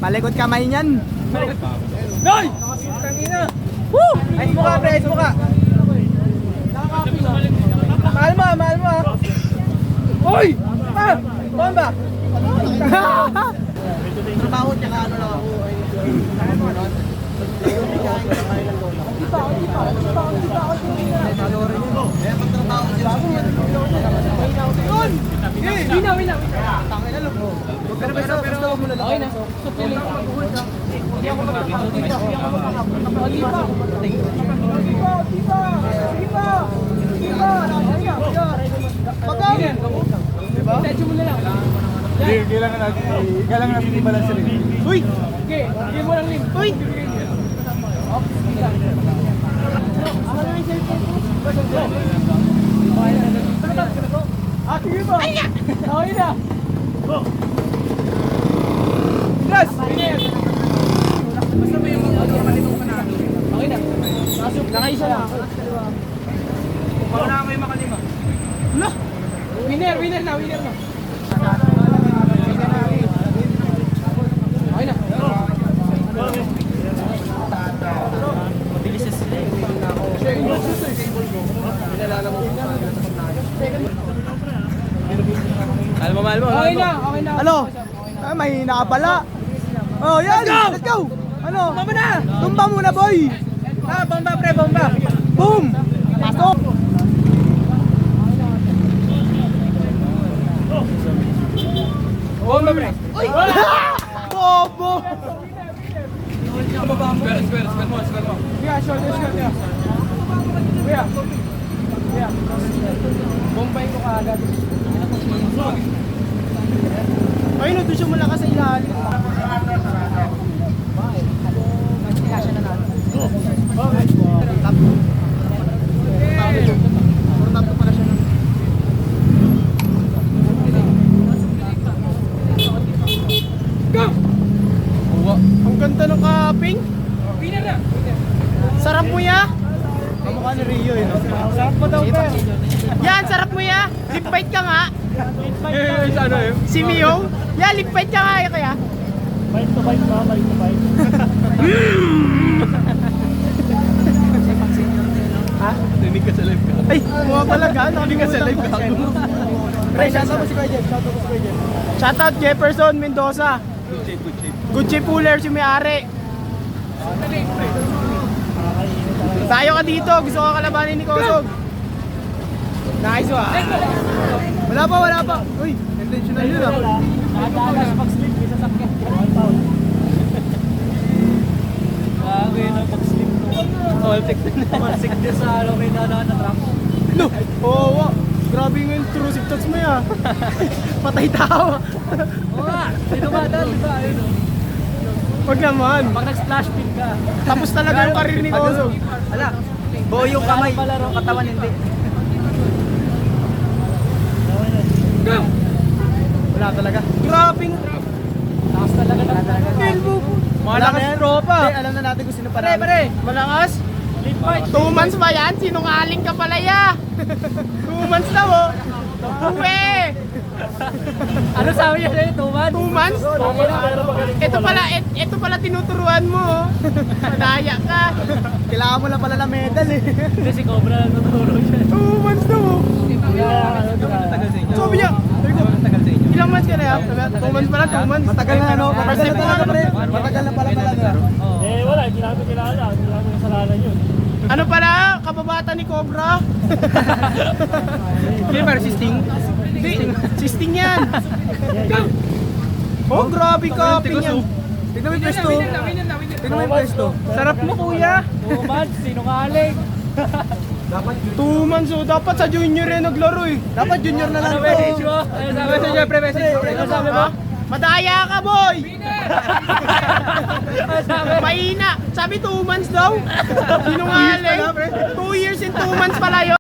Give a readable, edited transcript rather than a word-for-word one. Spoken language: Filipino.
Malikot kamay niyan. Noy! Tangina! Woo! Ayos mo ka, pre, ayos mo ka. Mahal mo, mahal mo. Hoy! Ah! Bomba! Trabaho niya ka, ano lang ako. Okay na. Hindi ako Kailangan natin i-balance rin. Uy! Okay, hindi mo lang rin. Uy! Ah, sige ba? Okay na. Plus! Basta ba yung makalito ka na? Okay na. Nakaisa na. Baka na may makalima. Wala! Winner na. Okay na. Mabilis na sila eh. Mahal mo. Okay na. Ano? Ah, mahina ka pala. Oh, yan! Let's go! Ano? Tumba na! Tumba muna, boy! Ah, bomba pre, bomba! Boom! Pasok! Bomba pre! Uy! Bobo! Square mo. Yeah, shoulder. Yeah. Bombay ko kaagad. Ay, no, doon siya malakas sa ilalim. Go! Ang ganda ng kaping. Winner na! Sarap mo ya? Kamukha ni Rio eh, no? Sarap mo daw pre! Yan, sarap mo ya? Lip bite ka nga. Ano yun? Si Mio? Yan, lip bite ka nga kaya. Bite to bite. Ha? Tinig ka sa live ka. Ay, mukha talaga. Nakalimutan ka sa live ka. Pre, shoutout mo si Kuya Jeff. Shoutout Jefferson Mendoza. Good shape puller si may-ari. Tayo ka dito. Gusto ko kalabanin ni Kosog. Nice one. Wala pa. Uy, intentional yun ah. Nakadalas pag-slip, may sasakyan. 1 pound. Bago yun ang pag-slip ko. Malsik din sa ano, may dadaan na truck. No! Oo, grabe yung intrusive thoughts mo ya. Patay tao. Oo nga, sinumatan, di ba? Ayun o. Wag naman. Pag nag-splash pin ka. Tapos talaga yung karir ni Kosog. Ala, buo yung kamay. Palaro, katawan hindi. Go! Wala talaga. Grabing Takas talaga na. elbow. Malakas tropa. Alam na natin kung sino pa Pare. Malakas? Lead fight. 2 months ba yan? Sinungaling ka pala ya. 2 months daw oh. Uwe! Ano sabi niya sa'yo? 2 months? 2 months? Ito pala tinuturuan mo oh. Madaya ka. Kailangan mo na pala na medal eh. Hindi, si Cobra lang tuturo siya. 2 months daw oh. Tagal sa inyo. Sabi niya, Tagal sa inyo. ilang months ka na yan? 2 months pala, 2 months. Matagal na ano? Matagal na talaga pre. Matagal na pala talaga. Wala, hindi namin kilala. Hindi namin kasalanan yun. Ano pala? Kababata ni Cobra? Hindi, pero si Sting. Si Sting yan. Oh, grabe kaping yan. Tignan mo yung pwesto. Tignan mo yung pwesto. Sarap mo, kuya. 2 months, sinungaling. 2 months oh. Dapat sa junior eh naglaro eh. Dapat junior na lang Ano to. message mo? Ano sabi mo? Siyempre, message mo. Ano sabi mo? Madaya ka boy! Ano sabi mo? Mahina. Sabi 2 months daw. Sinungaling. 2 years and 2 months pala yun.